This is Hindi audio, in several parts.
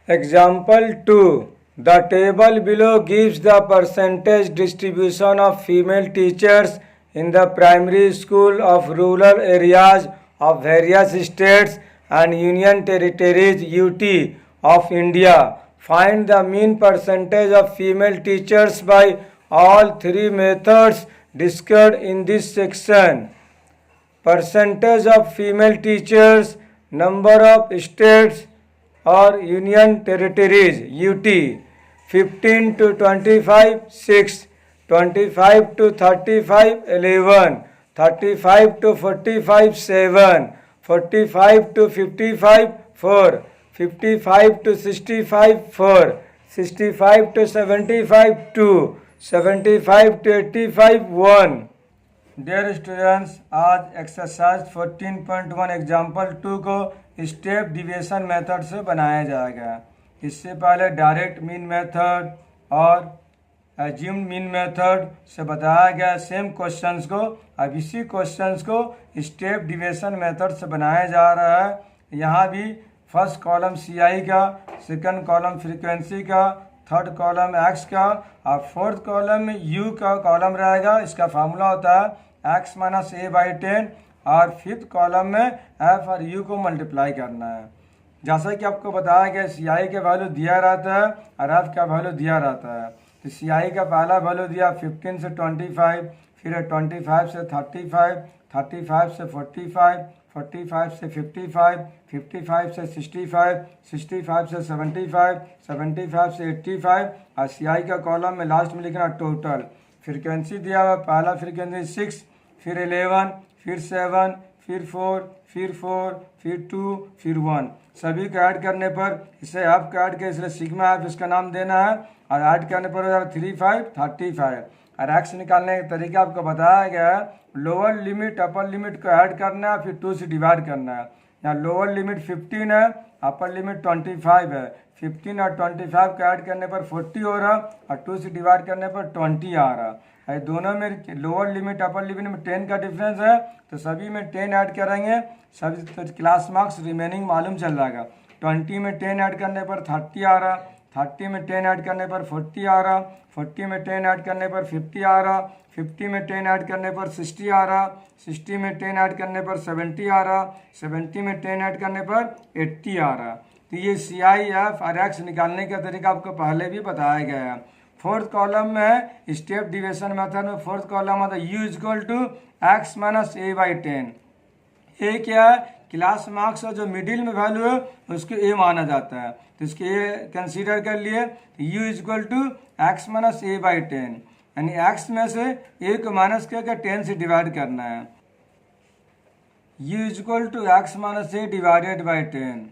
Example 2. The table below gives the percentage distribution of female teachers in the primary school of rural areas of various states and union territories UT of India. Find the mean percentage of female teachers by all three methods discussed in this section. Percentage of female teachers, number of states or union territories UT, 15 to 25 6, 25 to 35 11, 35 to 45 7, 45 to 55 4, 55 to 65 4, 65 to 75 2, 75 to 85 1. Dear students, आज एक्सरसाइज 14.1 एग्जाम्पल 2 को स्टेप डिविएशन मेथड से बनाया जाएगा। इससे पहले डायरेक्ट मीन मेथड और एज्यूम्ड मीन मेथड से बताया गया सेम क्वेश्चंस को। अब इसी क्वेश्चंस को स्टेप डिविएशन मेथड से बनाया जा रहा है। यहाँ भी फर्स्ट कॉलम CI का, सेकंड कॉलम फ्रीक्वेंसी का, थर्ड कॉलम एक्स का और फोर्थ कॉलम में U का कॉलम रहेगा। इसका फार्मूला होता है x माइनस A/10 और फिफ्थ कॉलम में F और U को मल्टीप्लाई करना है। जैसा कि आपको बताया गया CI का वैल्यू दिया रहता है और F का वैल्यू दिया रहता है। तो CI का पहला वैल्यू दिया 15 से 25, फिर 25 से 35, 35 से 45, 45 से 55, 55 से 65, 65 से 75, 75 से 85 और CI का कॉलम में लास्ट में लिखना टोटल। फ्रीक्वेंसी दिया हुआ पहला फ्रीक्वेंसी 6, फिर 11, फिर 7, फिर 4, फिर 4, फिर 2, फिर 1। सभी को ऐड करने पर इसे ऐप का ऐड के इसलिए सिग्मा ऐप इसका नाम देना है और ऐड करने पर हो जाएगा 35, 35 और एक्स निकालने का तरीका आपको बताया गया है। लोअर लिमिट अपर लिमिट को ऐड करना है, फिर 2 से डिवाइड करना है। यहाँ लोअर लिमिट 15 है, अपर लिमिट 25 है। 15 और 25 को ऐड करने पर 40 हो रहा और 2 से डिवाइड करने पर 20 आ रहा है। दोनों में लोअर लिमिट अपर लिमिट में 10 का डिफरेंस है, तो सभी में 10 ऐड करेंगे। सभी तो क्लास मार्क्स रिमेनिंग मालूम चल जाएगा। 20 में 10 ऐड करने पर 30 आ रहा, 30 में 10 ऐड करने पर 40 आ रहा, 40 में 10 ऐड करने पर 50 आ रहा, 50 में 10 ऐड करने पर 60 आ रहा, 60 में 10 ऐड करने पर 70 आ रहा, 70 में 10 ऐड करने पर 80 आ रहा। तो ये CI F और X निकालने का तरीका आपको पहले भी बताया गया है। फोर्थ कॉलम में स्टेप डिविएशन मेथड में फोर्थ कॉलम आता है U equal to x minus A/10। A क्या है? क्लास मार्क्स का जो मिडिल में वैल्यू है उसको A माना जाता है, तो इसके A कंसीडर कर लिए। U equal to x minus A/10, यानी x में से A को माइनस करके 10 से डिवाइड करना है। U equal to x minus A divided by 10।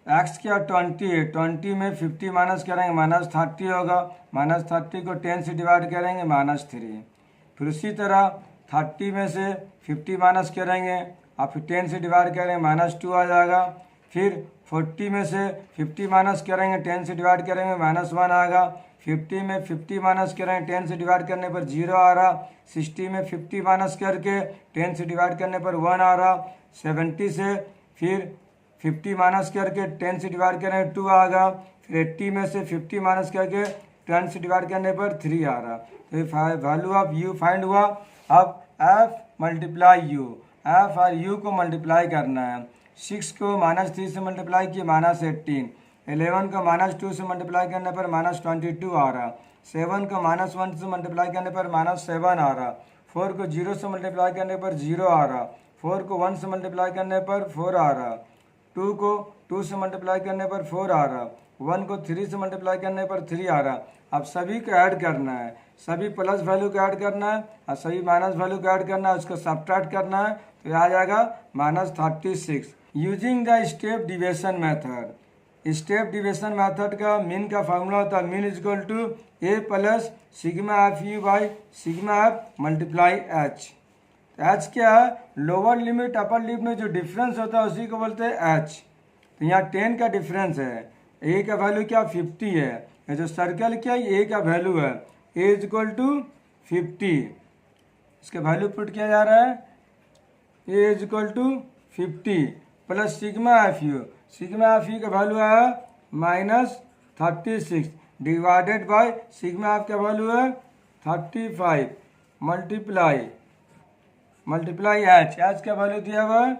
x क्या 20 है, 20 में 50 माइनस करेंगे माइनस 30 होगा, माइनस 30 को 10 से डिवाइड करेंगे -3। फिर उसी तरह 30 में से 50 माइनस करेंगे और फिर 10 से डिवाइड करेंगे -2 आ जाएगा। फिर 40 में से 50 माइनस करेंगे 10 से डिवाइड करेंगे -1 आएगा। 50 में 50 माइनस करेंगे 10 से डिवाइड करने पर 0 आ रहा। 60 में 50 माइनस करके 10 से डिवाइड करने पर 1 आ रहा। 70 से फिर 50 माइनस करके 10 से डिवाइड करेंगे 2 आएगा। फिर 80 में से 50 माइनस करके 10 से डिवाइड करने पर 3 आ रहा। तो वैल्यू ऑफ U फाइंड हुआ। अब F मल्टीप्लाई U, F और U को मल्टीप्लाई करना है। 6 को -3 से मल्टीप्लाई किए -18, 11 को -2 से मल्टीप्लाई करने पर -22 आ रहा। 7 को -1 से मल्टीप्लाई करने पर -7 आ रहा। 4 को 0 से मल्टीप्लाई करने पर 0 आ रहा। 4 को 1 से मल्टीप्लाई करने पर 4 आ रहा। 2 को 2 से मल्टीप्लाई करने पर 4 आ रहा। 1 को 3 से मल्टीप्लाई करने पर 3 आ रहा। अब सभी को ऐड करना है, सभी प्लस वैल्यू को ऐड करना है और सभी माइनस वैल्यू को ऐड करना है, उसको सब्ट्रैक्ट करना है, तो आ जाएगा -36। Using the step deviation method. Step deviation method का मीन का फार्मूला होता है mean equal to A plus sigma F U by sigma F multiply H। H क्या है? लोअर लिमिट अपर लिमिट में जो डिफरेंस होता है उसी को बोलते हैं H। तो यहाँ 10 का डिफरेंस है। A का वैल्यू क्या 50 है, ये जो सर्कल क्या A का वैल्यू है, A इक्वल टू 50। इसका वैल्यू पुट किया जा रहा है A equal to 50 plus sigma F U. Sigma F U का वैल्यू है -36 डिवाइडेड बाय सिग्मा आप क्या वैल्यू है 35 मल्टीप्लाई एच का वैल्यू दिया हुआ है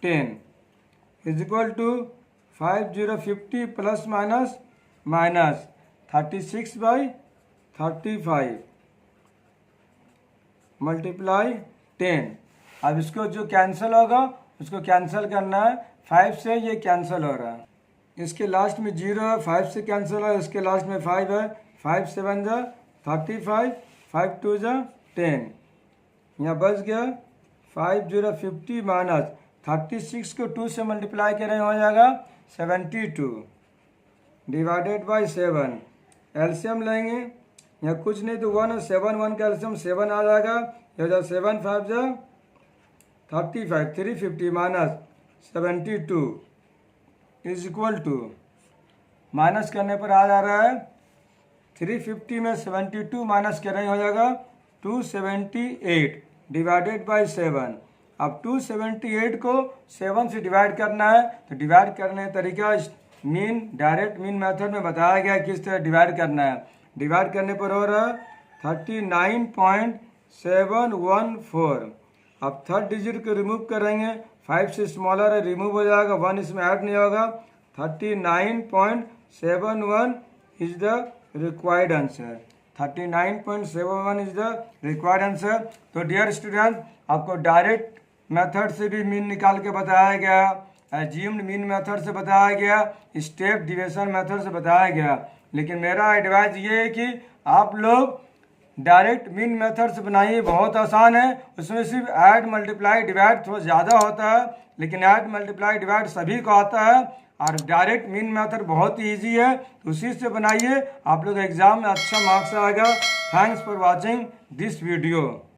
10 is equal to 5050 plus minus 36/35 multiply 10। अब इसको जो कैंसिल होगा उसको कैंसिल करना है, 5 से ये कैंसिल हो रहा है, इसके लास्ट में 0 है, 5 से कैंसिल है, इसके लास्ट में 5 है, 5 7 जा 35, 5 2 जा 10, यहाँ बच गया 5050 माइनस 36 को 2 से मल्टीप्लाई करें हो जाएगा 72 डिवाइडेड बाई 7। एलसीएम लेंगे, यहाँ कुछ नहीं तो 1 है, 7 1 का एलसीएम 7 आ जाएगा, ये हो 7 5 जा 35 350 minus 72 is equal to, minus करने पर आ जा रहा है 350 में 72 माइनस करें हो जाएगा 278 डिवाइडेड बाई 7। अब 278 को 7 से डिवाइड करना है, तो डिवाइड करने का तरीका डायरेक्ट मीन मेथड में बताया गया किस तरह डिवाइड करना है। डिवाइड करने पर हो रहा है 39.714। अब थर्ड डिजिट को रिमूव करेंगे, 5 से स्मॉलर है, रिमूव हो जाएगा, 1 इसमें ऐड नहीं होगा, 39.71 is the required answer. 39.71 is the required answer. तो डियर स्टूडेंट, आपको डायरेक्ट मेथड से भी मीन निकाल के बताया गया, एज्यूम्ड मीन मेथड से बताया गया, स्टेप डिविजन मेथड से बताया गया, लेकिन मेरा एडवाइस ये है कि आप लोग डायरेक्ट मीन मेथड से बनाइए, बहुत आसान है। उसमें सिर्फ ऐड मल्टीप्लाई डिवाइड थोड़ा ज़्यादा होता है, लेकिन ऐड मल्टीप्लाई डिवाइड सभी को आता है, और डायरेक्ट मीन मेथड बहुत ही ईजी है, तो उसी से बनाइए, आप लोग एग्जाम में अच्छा मार्क्स आएगा। Thanks for watching this video.